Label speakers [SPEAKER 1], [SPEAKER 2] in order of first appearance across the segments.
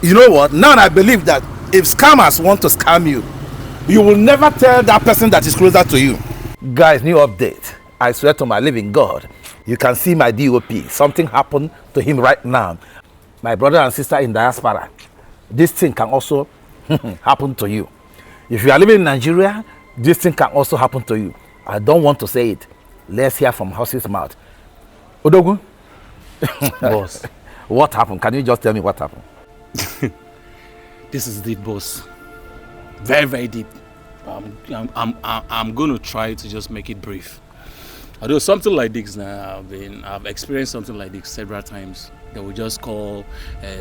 [SPEAKER 1] You know what? Now I believe that if scammers want to scam you, you will never tell that person that is closer to you. Guys, new update. I swear to my living God, you can see my DOP. Something happened to him right now. My brother and sister in diaspora, this thing can also happen to you. If you are living in Nigeria, this thing can also happen to you. I don't want to say it. Let's hear from horse's mouth. Odogun?
[SPEAKER 2] Boss.
[SPEAKER 1] What happened? Can you just tell me what happened?
[SPEAKER 2] This is deep, boss. Very, very deep. I'm going to try to just make it brief. Although something like this now, I've experienced something like this several times. They will just call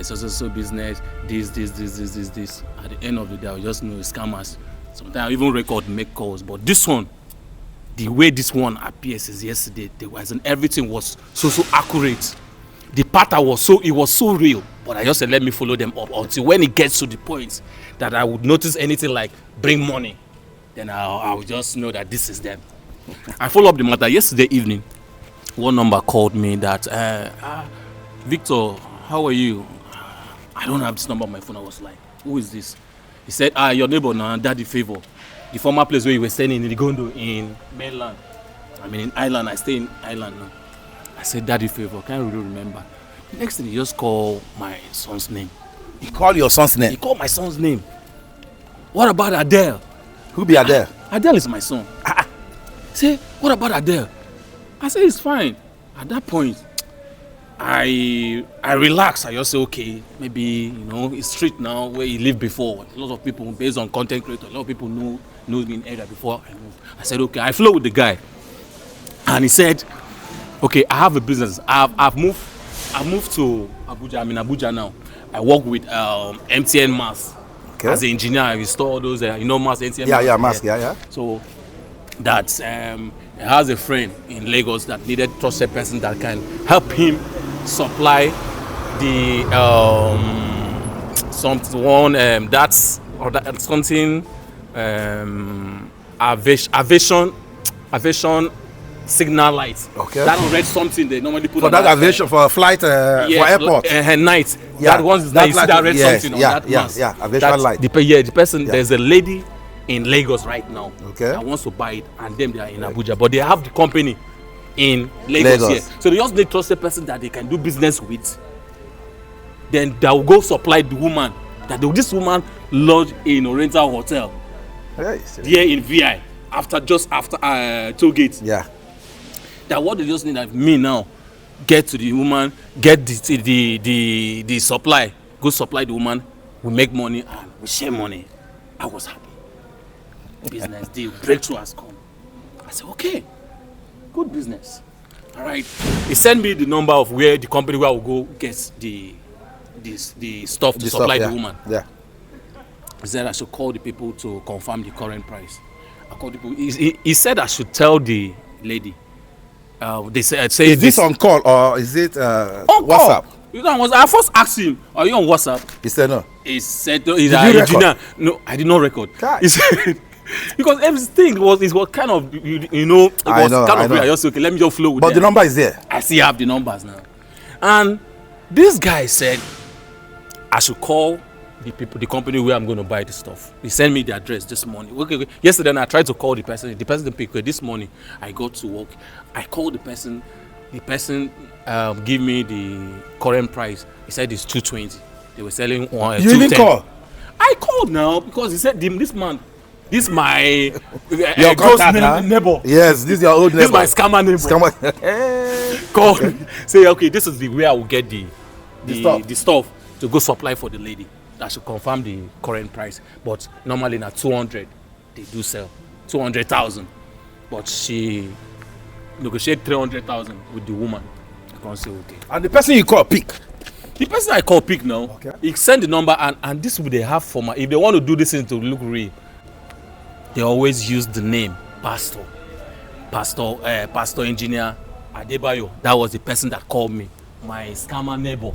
[SPEAKER 2] so business, this. At the end of the day, I will just know scammers. Sometimes I even make calls. But this one, the way this one appears is yesterday, and everything was so accurate. The pattern was so real. But I just said, let me follow them up until when it gets to the point that I would notice anything like bring money, then I'll just know that this is them. I followed up the matter yesterday evening. One number called me that, Victor, how are you? I don't have this number on my phone. I was like, who is this? He said, your neighbor now, Daddy Favor. The former place where you were staying in Rigondo in mainland. I mean in Ireland, I stay in Ireland now. I said, Daddy Favor, can't really remember. The next thing, he just called my son's name.
[SPEAKER 1] He called your son's name?
[SPEAKER 2] He called my son's name. What about Adele?
[SPEAKER 1] Who be Adele?
[SPEAKER 2] Adele is my son. Say, what about Adele? I said, it's fine. At that point, I relax. I just say, okay, maybe, it's street now where he lived before. A lot of people, based on content creator, a lot of people know me in area before I moved. I said, okay, I flow with the guy. And he said, okay, I have a business. I've moved to Abuja. I'm in Abuja now. I work with MTN Mass. Okay. As an engineer, I install those, Mass, MTN Mass.
[SPEAKER 1] Yeah, Mass, yeah.
[SPEAKER 2] So that he has a friend in Lagos that needed trusted person that can help him supply the aviation signal light.
[SPEAKER 1] Okay.
[SPEAKER 2] That red something they normally put
[SPEAKER 1] for
[SPEAKER 2] on
[SPEAKER 1] that aviation for a flight for airport.
[SPEAKER 2] Night.
[SPEAKER 1] Yeah.
[SPEAKER 2] That one is that you see that red something on that mask.
[SPEAKER 1] Yeah, aviation light.
[SPEAKER 2] The person, there's a lady in Lagos right now.
[SPEAKER 1] Okay.
[SPEAKER 2] That wants to buy it, and them they are in Abuja, but they have the company in Lagos here. So they just need trusted person that they can do business with. Then they will go supply the woman. This woman lodge in Oriental Hotel. Here in VI after toll gate.
[SPEAKER 1] Yeah.
[SPEAKER 2] That what they just need like me now, get to the woman, get the supply, go supply the woman, we make money and we share money. I was happy. Business deal, breakthrough has come. I said, okay, good business. All right. He sent me the number of where the company where I will go get the stuff to supply the woman.
[SPEAKER 1] Yeah.
[SPEAKER 2] He said I should call the people to confirm the current price. I called the people. He said I should tell the lady. They said,
[SPEAKER 1] is this on call or is it on WhatsApp?
[SPEAKER 2] Call. I first asked him, are you on WhatsApp?
[SPEAKER 1] He said no.
[SPEAKER 2] He said no. He's an engineer. No, I did not record.
[SPEAKER 1] God.
[SPEAKER 2] He said because everything was kind of it was kind of weird. I just okay, let me just flow with
[SPEAKER 1] But the number is there.
[SPEAKER 2] I still have the numbers now. And this guy said I should call the company where I'm going to buy the stuff. He sent me the address this morning. Okay. Yesterday I tried to call the person. The person didn't pick. This morning I got to work. I called the person. The person gave me the current price. He said it's 220. They were selling one.
[SPEAKER 1] You didn't call?
[SPEAKER 2] I called now because he said this man. This is my
[SPEAKER 1] your close
[SPEAKER 2] neighbor.
[SPEAKER 1] Yes, this is your old neighbor.
[SPEAKER 2] This is my scammer neighbor. Call. Say okay. This is the way I will get the stuff to go supply for the lady. I should confirm the current price, but normally na 200 they do sell 200,000, but she negotiate 300,000 with the woman. I can't say okay.
[SPEAKER 1] And the person you call pick.
[SPEAKER 2] The person I call pick now.
[SPEAKER 1] Okay.
[SPEAKER 2] He send the number and this will they have for my. If they want to do this thing to look real, they always use the name Pastor Engineer Adebayo. That was the person that called me, my scammer neighbor.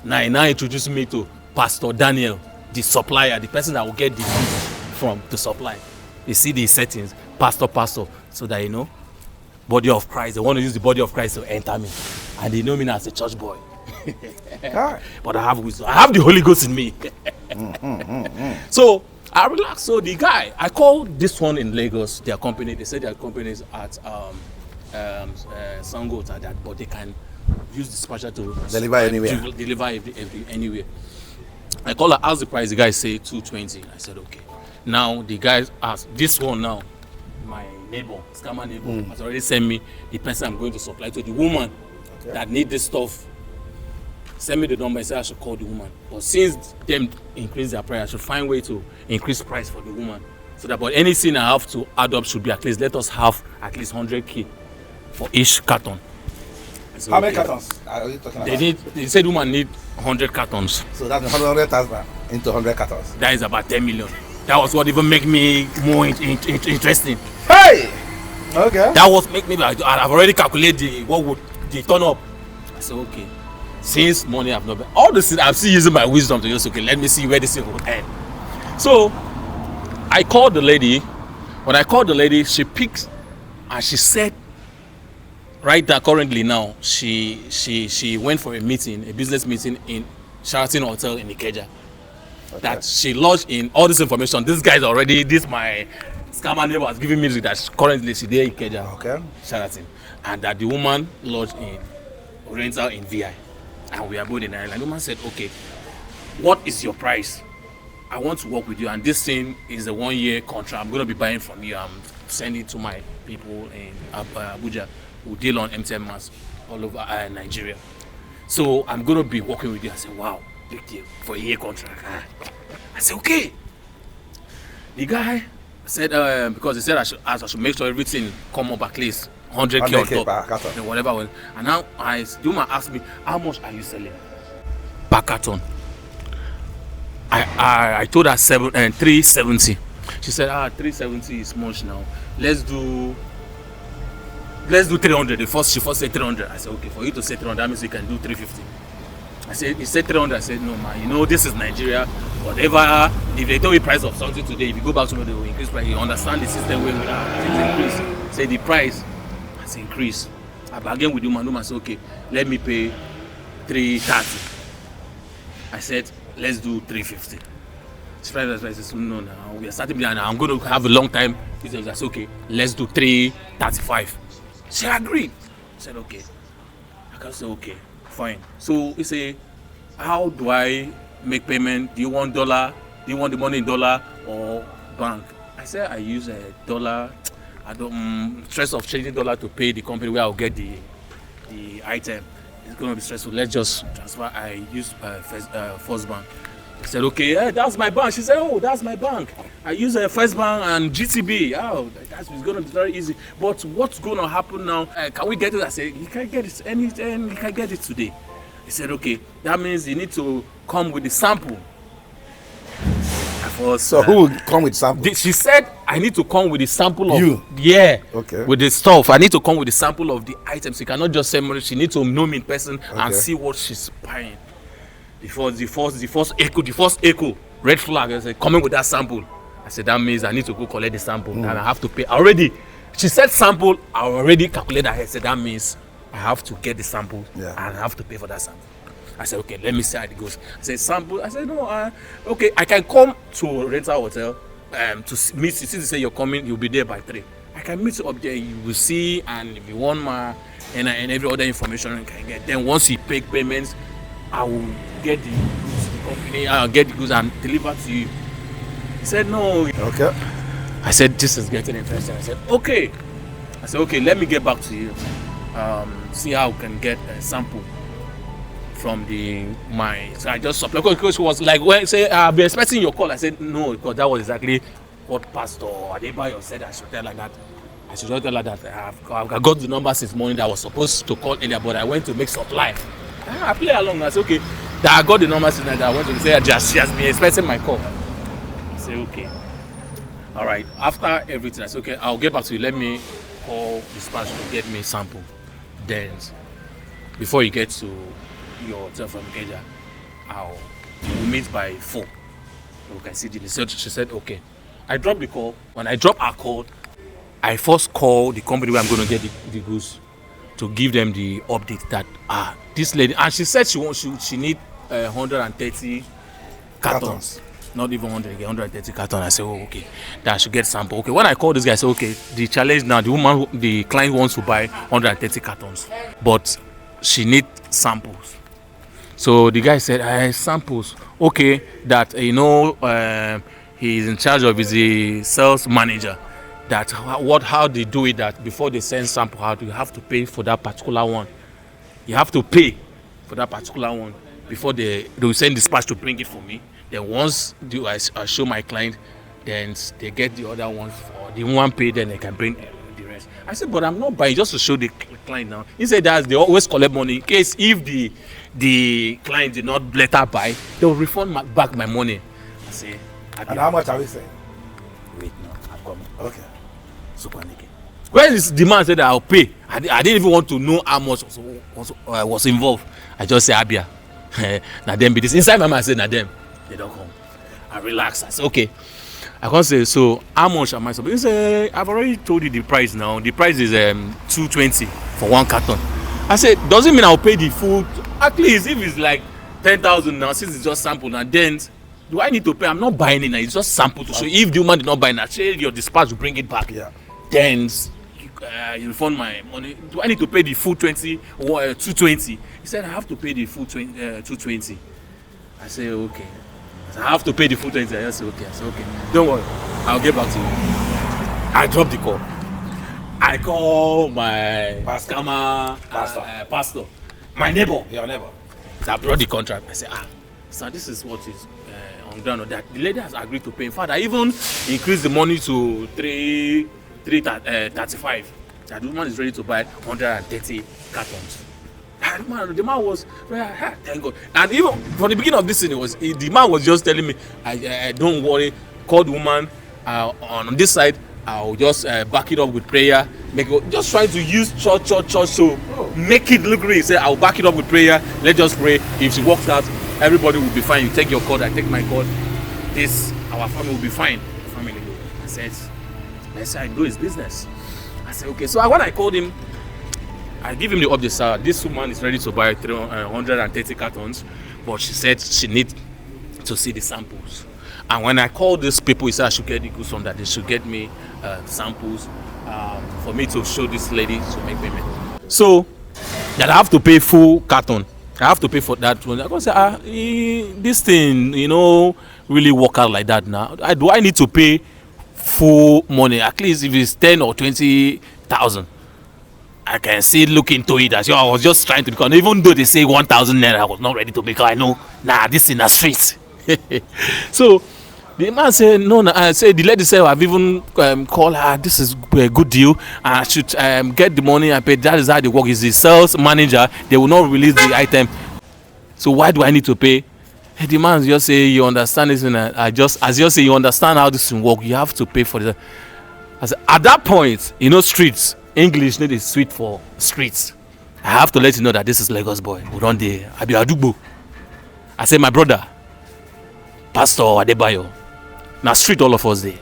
[SPEAKER 2] Now he introduced me to Pastor Daniel, the supplier, the person that will get the goods from the supply. You see the settings, Pastor, so that body of Christ. They want to use the body of Christ to enter me, and they know me as a church boy. But I have wisdom. I have the Holy Ghost in me. So I relaxed. So the guy, I called this one in Lagos, their company. They said their company is at Sango, at that, but they can use dispatcher to
[SPEAKER 1] Deliver anywhere.
[SPEAKER 2] Anywhere. I called her, asked the price. The guy said 220. I said okay. Now the guy asked this one now. My neighbor, scammer neighbor, has already sent me the person I'm going to supply to. The woman that need this stuff, send me the number. I said I should call the woman. But since them increase their price, I should find a way to increase price for the woman. So that, but anything I have to add up should be at least, let us have at least 100K for each carton. So,
[SPEAKER 1] how many cartons are you talking about?
[SPEAKER 2] They said woman need 100 cartons.
[SPEAKER 1] So that's 100,000 into 100 cartons.
[SPEAKER 2] That is about 10 million. That was what even make me more interesting.
[SPEAKER 1] Hey! Okay.
[SPEAKER 2] That was make me, I've already calculated what would the turn up. I said, okay. Since morning I've not been, all this, I'm still using my wisdom to just, okay, let me see where this thing will end. So, I called the lady. When I called the lady, she picked and she said, right there currently now, she went for a meeting, a business meeting in Sheraton Hotel in Ikeja. Okay. That she lodged in all this information. This guy's already, my scammer neighbor has given me that currently she there in Ikeja,
[SPEAKER 1] okay,
[SPEAKER 2] Sheraton, and that the woman lodged in rental in VI, and we are both in Ireland. The woman said, okay, what is your price? I want to work with you, and this thing is a 1-year contract. I'm going to be buying from you. I'm sending it to my people in Abuja who deal on MTN mass all over Nigeria. So I'm going to be working with you. I said, wow, big deal for a 1-year contract. I said, okay. The guy said, because he said I should make sure everything come up at least 100K on top, and whatever. And now the woman asked me, how much are you selling per carton? I told her 370. She said, 370 is much now. Let's do 300. She first said 300. I said, okay, for you to say 300, that means you can do 350. He said 300. I said, no, man, this is Nigeria. Whatever, if they tell you price of something today, if you go back tomorrow, they will increase price. You understand the system where things increase. Say the price has increased. I bargained with the woman. The woman said, okay, let me pay 330. I said, let's do 350. She said, no, we are starting now. I'm going to have a long time. He said, that's okay. Let's do 335. She agreed. I said, okay. I can say, okay, fine. So he said, how do I make payment? Do you want dollar? Do you want the money in dollar or bank? I said, I use a dollar. I don't stress of changing dollar to pay the company where I'll get the item. It's going to be stressful. Let's just transfer. I use First Bank. He said, okay, yeah, that's my bank. She said, oh, that's my bank. I use First Bank and GTB. Oh, that's going to be very easy. But what's going to happen now? Can we get it? I said, you can get it anytime. You can get it today. He said, okay, that means you need to come with the sample.
[SPEAKER 1] So who will come with sample?
[SPEAKER 2] She said, I need to come with the sample of
[SPEAKER 1] you.
[SPEAKER 2] Yeah.
[SPEAKER 1] Okay.
[SPEAKER 2] With the stuff. I need to come with the sample of the items. You cannot just say money. She needs to know me in person and see what she's buying. The first echo, red flag. I said, coming with that sample. I said, that means I need to go collect the sample and I have to pay. Already, she said sample. I already calculated. I said, that means I have to get the sample and I have to pay for that sample. I said, okay, let me see how it goes. I said, sample. I said, no, okay, I can come to a rental hotel to meet you. Since you say you're coming, you'll be there by 3. I can meet you up there. You will see, and if you want my and every other information you can get. Then once you pay payments, I will get the goods to the company. I'll get the goods and deliver to you. He said, no.
[SPEAKER 1] Okay.
[SPEAKER 2] I said, this is getting interesting. I said, okay. Let me get back to you. See how I can get a sample from so I just supplied because she was like, well, say I'll be expecting your call. I said no, because that was exactly what Pastor Adebayo said I should tell like that. I should not tell her that I got the number since morning that I was supposed to call earlier, but I went to make supply. I play along. I said okay, that I got the number since that I went to say she has been expecting my call. I said okay, all right. After everything, I said okay, I'll get back to you. Let me call dispatch to get me sample. Then before you get to your hotel from Ikeja, we'll meet by 4. We can see the research. She said, okay. I dropped the call. When I dropped her call, I first called the company where I'm going to get the goods. to give them the update that this lady, and she said she need 130 cartons. Not even 100, 130 cartons. I said, oh, okay, that I should get sample. Okay, when I called this guy, I said, okay, the challenge now, the client wants to buy 130 cartons, but she need samples. So the guy said, samples. Okay, that he's in charge of, is the sales manager. That how they do it, that before they send sample out, you have to pay for that particular one. You have to pay for that particular one before they will send dispatch to bring it for me. Then once I show my client, then they get the other one, or the one pay, then they can bring the rest. I said, but I'm not buying just to show the client now. He said that they always collect money in case if the client did not let her buy, they will refund back my money. I say,
[SPEAKER 1] and how much are we saying?
[SPEAKER 2] Wait, no, I'm coming.
[SPEAKER 1] Okay.
[SPEAKER 2] When this demand said that I'll pay, I didn't even want to know how much was involved. I just say Abia. Now them be this. Inside my mind I said, now them. They don't come. I relax. I said, okay. I can't say, so how much am I supposed to say? I've already told you the price now. The price is 220 for one carton. I said, doesn't mean I'll pay the full. At least if it's like 10,000 now, since it's just sample now, then do I need to pay? I'm not buying it now. It's just sample to show. If the woman did not buy it, say your dispatch will bring it back.
[SPEAKER 1] Yeah.
[SPEAKER 2] Then you refund my money. Do I need to pay the full 20 or 220? He said I have to pay the full 220. I said okay. I have to pay the full 20. I said okay. I said okay. Don't worry, I'll get back to you. I dropped the call. I call my pastor, my neighbor.
[SPEAKER 1] Your neighbor.
[SPEAKER 2] So I brought the contract. I said sir, this is what is on ground. That the lady has agreed to pay. In fact, I even increased the money to 335. That the woman is ready to buy 130 cartons. The man was thank God. And even from the beginning of this thing, the man was just telling me, I don't worry, call the woman on this side. I'll just back it up with prayer. Just trying to use church so make it look real. He said, I'll back it up with prayer. Let's just pray. If she walks out, everybody will be fine. You take your cord, I take my cord. Our family will be fine. The family go. I said, let's say I do his business. I said, okay. So when I called him, I give him the update, sir. This woman is ready to buy 130 cartons, but she said she needs to see the samples. And when I called these people, he said I should get the goods from that. They should get me samples for me to show this lady to make payment. So that I have to pay full carton. I have to pay for that one. I go say, this thing, really work out like that now. Do I need to pay full money? At least if it's 10 or 20,000. I can still look into it as I was just trying to, because even though they say 1,000 naira, I was not ready to make. I know, this in the street. So the man said, no. I said, the lady said, I've even called her. This is a good deal. I should get the money and pay. That is how they work. Is the sales manager. They will not release the item. So why do I need to pay? The man just say, you understand this, and as you say, you understand how this will work. You have to pay for it. I said, at that point, streets. English need is sweet for streets. I have to let you know that this is Lagos boy. We don't dey Abi Adugbo. I say, my brother, Pastor Adebayo. Now street all of us there.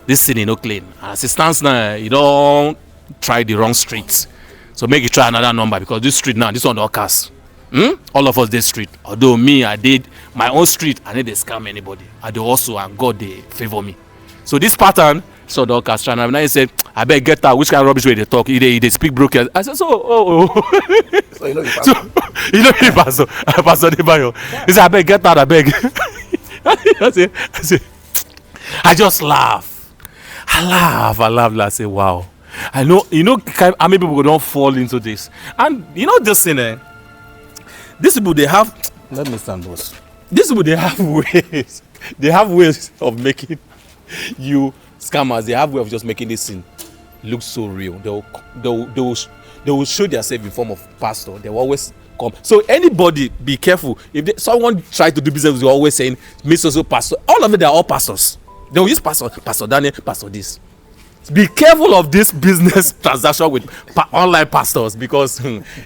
[SPEAKER 2] This thing is no clean. As it stands now, you don't try the wrong streets. So make you try another number, because this street now, this one don't cast. All of us this street. Although me, I did my own street, I need to scam anybody. I do also, and God they favor me. So this pattern, so the orchestra, and he said, I beg get out. Which kind of rubbish way they talk? They speak broken. I said, so
[SPEAKER 1] So you know
[SPEAKER 2] the pastor. Pastor Debayo. He said, I beg get out. I beg. I just laugh. I say, wow. I know. How many people don't fall into this? And this thing. These people they have.
[SPEAKER 1] Let me stand, boss.
[SPEAKER 2] These people they have ways. They have ways of making you scammers. They have way of just making this thing look so real. They will show themselves in form of pastor. They will always come. So anybody be careful. If someone try to do business, they're always saying Mr. So pastor. All of them, they are all pastors. They will use pastor Daniel, pastor this. Be careful of this business transaction with online pastors, because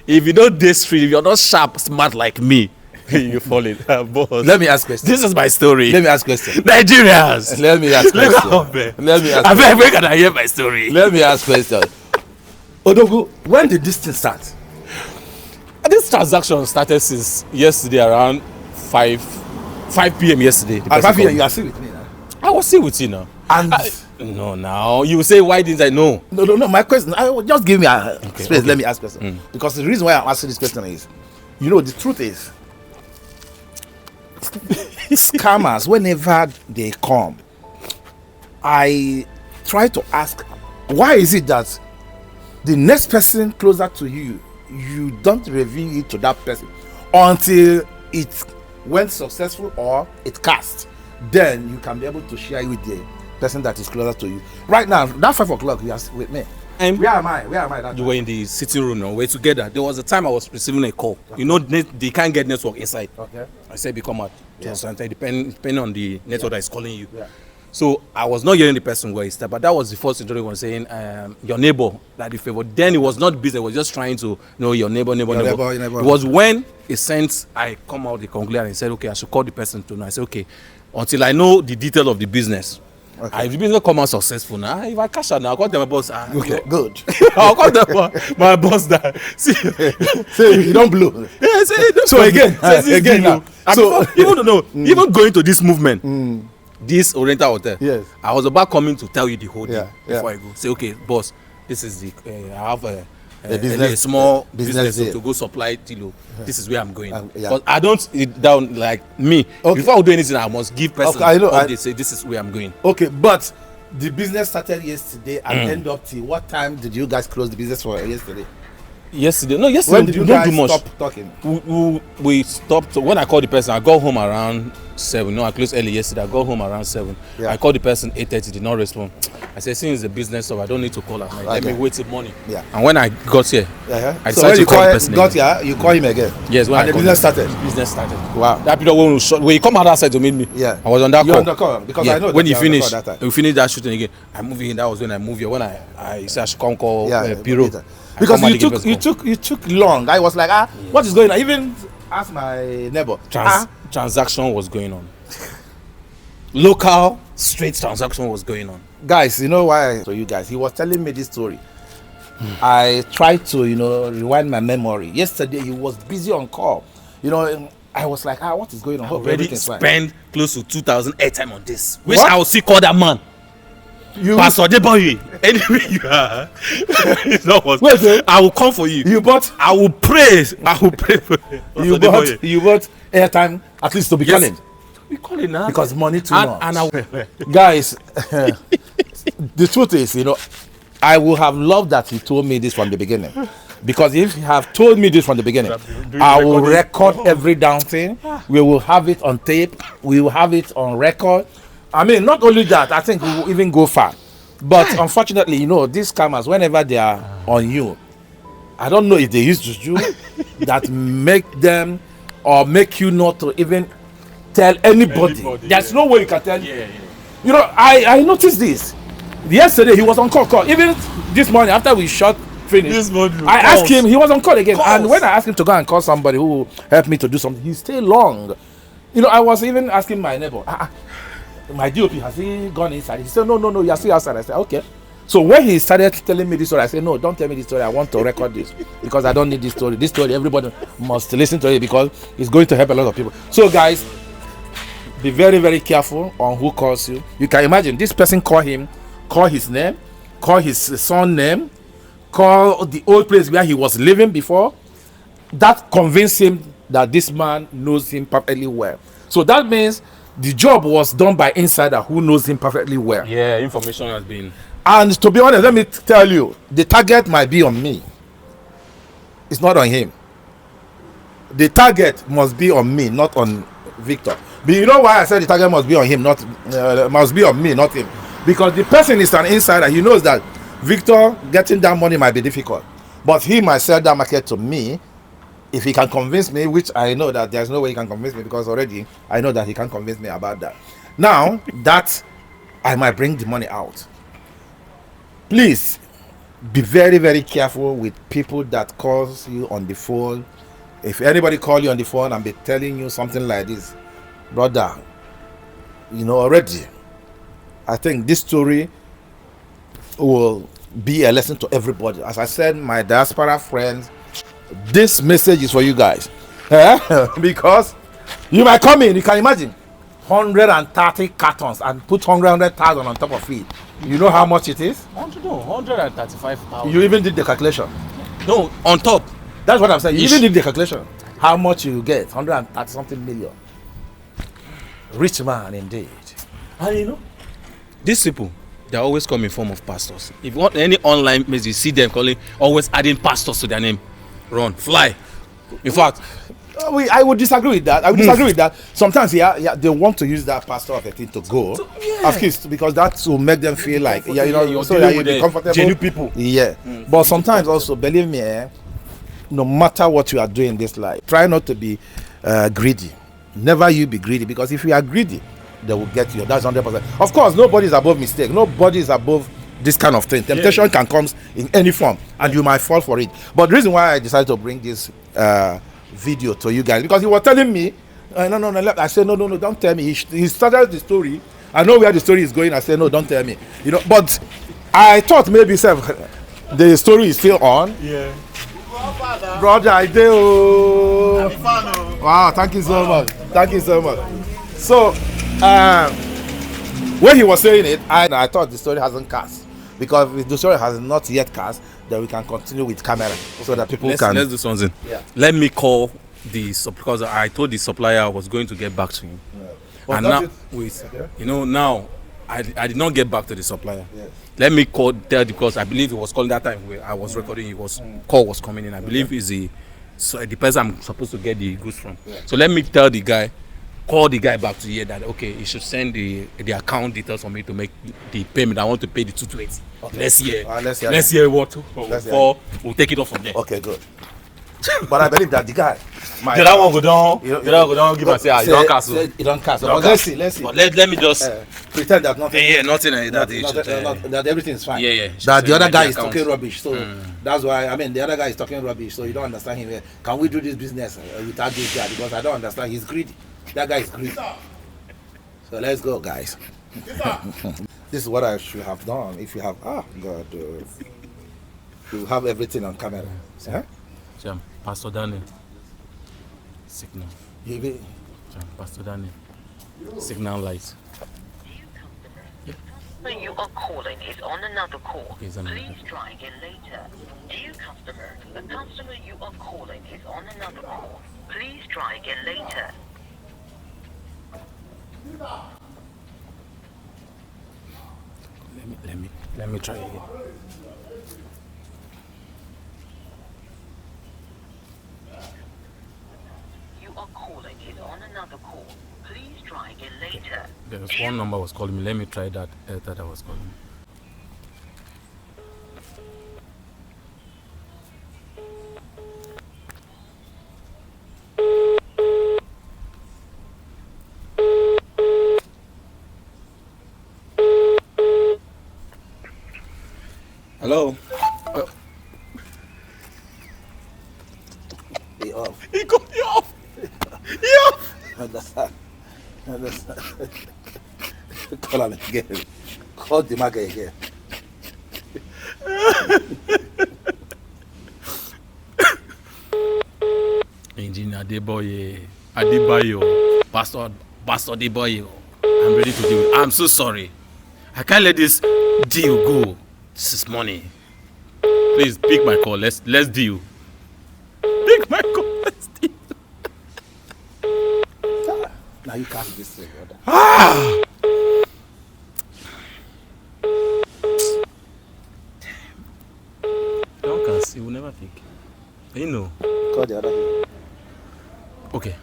[SPEAKER 2] if you don't this street, if you're not sharp, smart like me, you fall in. Boss.
[SPEAKER 1] Let me ask question.
[SPEAKER 2] This is my story.
[SPEAKER 1] Let me ask question.
[SPEAKER 2] Nigerians.
[SPEAKER 1] Let me ask question. Let me ask question.
[SPEAKER 2] Where can I hear my story?
[SPEAKER 1] Let me ask question. Odogu, when did this thing start?
[SPEAKER 2] This transaction started since yesterday around 5 p.m. yesterday.
[SPEAKER 1] At 5 p.m. you are still with me now.
[SPEAKER 2] I was still with you now.
[SPEAKER 1] And
[SPEAKER 2] no, now you will say, why didn't I know?
[SPEAKER 1] No. My question, just give me a space.
[SPEAKER 2] Okay.
[SPEAKER 1] Let me ask question. Because the reason why I'm asking this question is, the truth is, scammers, whenever they come, I try to ask, why is it that the next person closer to you, you don't reveal it to that person until it went successful or it cast? Then you can be able to share it with the person that is closer to you. Right now, that 5 o'clock, you are with me. Where am I?
[SPEAKER 2] You were in the sitting room now. We're together. There was a time I was receiving a call. Okay. They can't get network inside. Okay. I said, become out. Yeah. Depending on the network that is calling you. Yeah. So I was not hearing the person where he started, but that was the first introduction was saying, your neighbor, that the favor. Then it was not business, it was just trying to know your neighbor. It was when he sent, I come out the conclusion and he said, okay, I should call the person to know. I said, okay, until I know the detail of the business. Okay. If the business come out successful now, if I cash out now, I'll call them my boss.
[SPEAKER 1] Okay, good.
[SPEAKER 2] I'll call them my boss that. See,
[SPEAKER 1] you don't blow.
[SPEAKER 2] Yeah,
[SPEAKER 1] so again now.
[SPEAKER 2] So even going to this movement, this Oriental Hotel. Yes. I was about coming to tell you the whole thing before I go. Say, okay, boss, this is the I have a small business to go supply Tilo. This is where I'm going. Because I don't eat down like me. Okay. Before I do anything, I must give person. Okay, they say this is where I'm going.
[SPEAKER 1] Okay, but the business started yesterday and end up till what time did you guys close the business for yesterday?
[SPEAKER 2] Yesterday
[SPEAKER 1] when did you
[SPEAKER 2] don't
[SPEAKER 1] guys
[SPEAKER 2] do much.
[SPEAKER 1] Stop talking?
[SPEAKER 2] We stopped. So when I called the person, I got home around 7. No, I closed early yesterday. I got home around 7. Yeah. I called the person 8:30. Did not respond. I said, since it's a business, so I don't need to call her. Let me wait till morning. Yeah. And when I got here, I decided to call the person.
[SPEAKER 1] Got here, you call him again.
[SPEAKER 2] Yes. When
[SPEAKER 1] and the business started.
[SPEAKER 2] Business started.
[SPEAKER 1] Wow.
[SPEAKER 2] That period when you come out outside to meet me. Yeah. I was on that call.
[SPEAKER 1] You're on the call because I know.
[SPEAKER 2] When you finish, we finished that shooting again. I moved in. That was when I moved here. When I said I should come call bureau. Because you took long. I was like, what is going on? I even asked my neighbor. Transaction was going on. Local straight transaction was going on.
[SPEAKER 1] Guys, you know why? So you guys, he was telling me this story. I tried to, rewind my memory. Yesterday he was busy on call. I was like, what is going on?
[SPEAKER 2] I already spent close to 2,000 airtime on this. Wish I will still call that man. Pastor Deboye, anyway you are. Wait, I will come for you. I will pray for
[SPEAKER 1] you. You bought airtime at least to be calling.
[SPEAKER 2] We call it now
[SPEAKER 1] because money too much. Guys, the truth is, I would have loved that he told me this from the beginning. Because if he have told me this from the beginning, I will record every down thing. We will have it on tape. We will have it on record. I mean, not only that, I think we will even go far. But unfortunately, these scammers, whenever they are on you, I don't know if they use juju that make them or make you not to even tell anybody. There's no way you can tell. I noticed this. Yesterday, he was on call. Even this morning, after we finished, I asked him, he was on call again. And when I asked him to go and call somebody who helped me to do something, he stayed long. I was even asking my neighbor, my DOP, has he gone inside? He said, no, you are still outside. I said, okay. So when he started telling me this story, I said, no, don't tell me this story. I want to record this because I don't need this story. This story, everybody must listen to it because it's going to help a lot of people. So guys, be very, very careful on who calls you. You can imagine this person call his name, call his son name, call the old place where he was living before. That convinced him that this man knows him perfectly well. So that means the job was done by insider who knows him perfectly well.
[SPEAKER 2] Yeah, information has been.
[SPEAKER 1] And to be honest, let me tell you, the target might be on me. It's not on him. The target must be on me, not on Victor. But you know why I said the target must be on him, must be on me, not him? Because the person is an insider. He knows that Victor getting that money might be difficult, but he might sell that market to me. If he can convince me, which I know that there's no way he can convince me because already I know that he can't convince me about that. Now that I might bring the money out. Please be very, very careful with people that calls you on the phone. If anybody call you on the phone and be telling you something like this, brother, already, I think this story will be a lesson to everybody. As I said, my diaspora friends, this message is for you guys. Because you might come in, you can imagine 130 cartons and put 100,000 on top of it. You know how much it is?
[SPEAKER 2] 135,000.
[SPEAKER 1] You even did the calculation.
[SPEAKER 2] No, on top.
[SPEAKER 1] That's what I'm saying. You even did the calculation. How much you get? 130 something million. Rich man indeed.
[SPEAKER 2] And you know, these people, they always come in form of pastors. If you want any online message, you see them calling, always adding pastors to their name. Run, fly. In fact,
[SPEAKER 1] I would disagree with that. I would disagree with that. Sometimes, they want to use that pastor of a thing to go, of course, because that will make them feel like, so that you'll be comfortable.
[SPEAKER 2] Genuine people.
[SPEAKER 1] Yeah. But sometimes also, believe me, no matter what you are doing in this life, try not to be greedy. Never you be greedy, because if you are greedy, they will get you. That's 100%. Of course, nobody is above mistake. Nobody is above this kind of thing. Temptation can come in any form, and you might fall for it. But the reason why I decided to bring this video to you guys, because he was telling me, no. I said, no, don't tell me. He started the story. I know where the story is going. I said, no, don't tell me. But I thought maybe the story is still on.
[SPEAKER 3] Yeah.
[SPEAKER 1] Brother, I do. Wow, thank you so much. Thank you so much. So, when he was saying it, I thought the story hasn't cast. Because if the story has not yet cast, then we can continue with camera so that people can.
[SPEAKER 2] Let's do something.
[SPEAKER 1] Yeah.
[SPEAKER 2] Let me call because I told the supplier I was going to get back to him. Yeah. And now, now I did not get back to the supplier. Yes. Let me call there because I believe he was calling that time where I was recording. Call was coming in. I believe is the person I'm supposed to get the goods from. Yeah. So let me tell the guy. Call the guy back to here that okay, he should send the account details for me to make the payment. I want to pay the 220. Okay. Let's hear what before we'll take it off from there.
[SPEAKER 1] Okay, good. But I believe that the guy
[SPEAKER 2] that one go down give us say you don't cast.
[SPEAKER 1] You don't cast. Let's see.
[SPEAKER 2] But let me just
[SPEAKER 1] pretend that nothing.
[SPEAKER 2] Yeah, nothing
[SPEAKER 1] that everything is fine.
[SPEAKER 2] Yeah.
[SPEAKER 1] That the other guy is talking rubbish. So that's why the other guy is talking rubbish. So you don't understand him. Can we do this business without this guy? Because I don't understand. He's greedy. That guy is greedy. So let's go, guys. This is what I should have done. If you have, God, you have everything on camera.
[SPEAKER 2] Pastor Daniel, signal. Pastor Daniel, signal light.
[SPEAKER 4] Customer you are calling is on another call. Please try again later. Dear customer, the customer you are calling is on another call. Please try again later.
[SPEAKER 2] Let me try again.
[SPEAKER 4] You are calling is on another call. Please try again later.
[SPEAKER 2] There was one number was calling me. Let me try that. That I was calling me. Hello.
[SPEAKER 1] He off.
[SPEAKER 2] He got me off.
[SPEAKER 1] Understand. Call him again. Call the market again.
[SPEAKER 2] Engineer Adebayo, Pastor Adebayo. I'm ready to deal. I'm so sorry. I can't let this deal go. This is money. Please pick my call. Let's deal. Pick my call. Let's deal.
[SPEAKER 1] Now you can't this thing, brother.
[SPEAKER 2] Don't cast. He will never pick. You know.
[SPEAKER 1] Call the other thing.
[SPEAKER 2] Okay.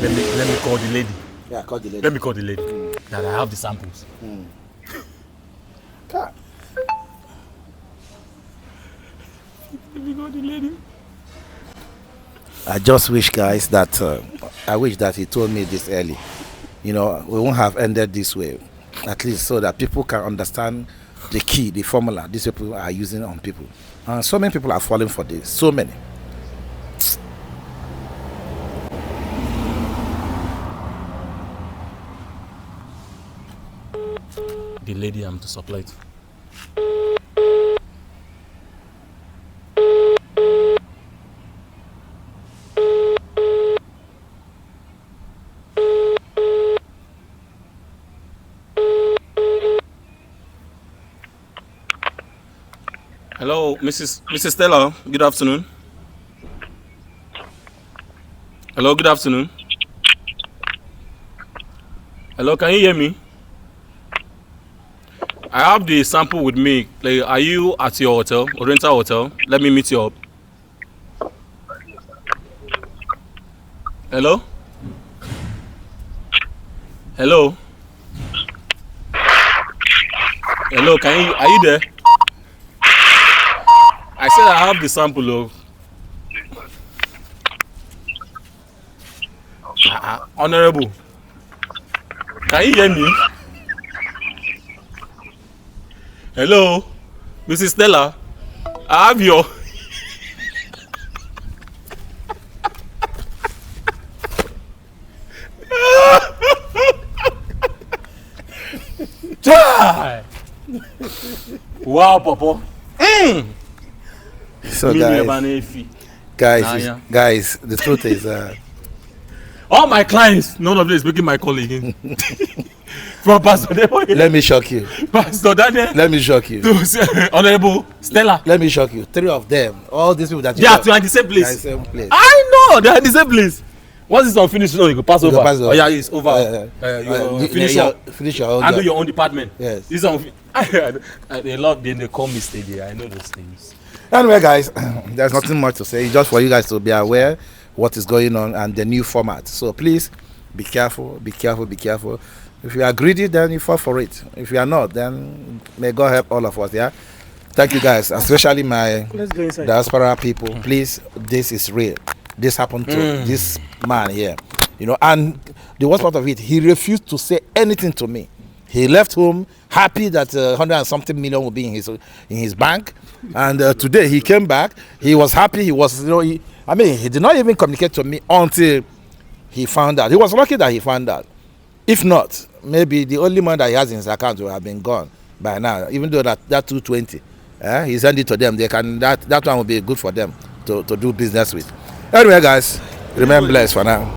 [SPEAKER 2] Let me call the lady.
[SPEAKER 1] Yeah, call the lady.
[SPEAKER 2] Let me call the lady. That I have the samples.
[SPEAKER 1] God.
[SPEAKER 2] Let me call the lady.
[SPEAKER 1] I just wish, guys, that I wish that he told me this early. We won't have ended this way. At least so that people can understand the key, the formula these people are using on people. And so many people are falling for this. So many.
[SPEAKER 2] The lady I'm to supply to. Hello, Mrs. Stella. Good afternoon. Hello, good afternoon. Hello, can you hear me? I have the sample with me. Like, are you at your hotel, Oriental Hotel? Let me meet you up. Hello? Hello? Hello, are you there? I said I have the sample of Honorable. Can you hear me? Hello, Mrs. Stella. I have your wow, Popo.
[SPEAKER 1] So guys, the truth is,
[SPEAKER 2] all my clients, none of them is making my call again. From Pastor Daniel.
[SPEAKER 1] Let me shock you.
[SPEAKER 2] Pastor Daniel.
[SPEAKER 1] Let me shock you.
[SPEAKER 2] Honorable Stella.
[SPEAKER 1] Let me shock you. 3 of them, all these people that
[SPEAKER 2] they are in the same place.
[SPEAKER 1] They are in the same place.
[SPEAKER 2] I know they are in the same place. Once it's unfinished, you go pass over. Oh yeah, it's over.
[SPEAKER 1] Finish your own.
[SPEAKER 2] Handle your own department.
[SPEAKER 1] Yes.
[SPEAKER 2] This they love them. They call me steady. I know those things.
[SPEAKER 1] Anyway, guys, there's nothing much to say. Just for you guys to be aware what is going on and the new format. So please be careful, be careful, be careful. If you are greedy, then you fall for it. If you are not, then may God help all of us. Yeah. Thank you, guys, especially my diaspora people. Please, this is real. This happened to this man here, you know. And the worst part of it, he refused to say anything to me. He left home happy that 100 and something million will be in his bank. And today he came back. He was happy. He was, you know, he did not even communicate to me until he found out. He was lucky that he found out. If not, maybe the only money that he has in his account will have been gone by now. Even though that 220, he sent it to them. They can that one will be good for them to do business with. Anyway, guys, remain blessed for now.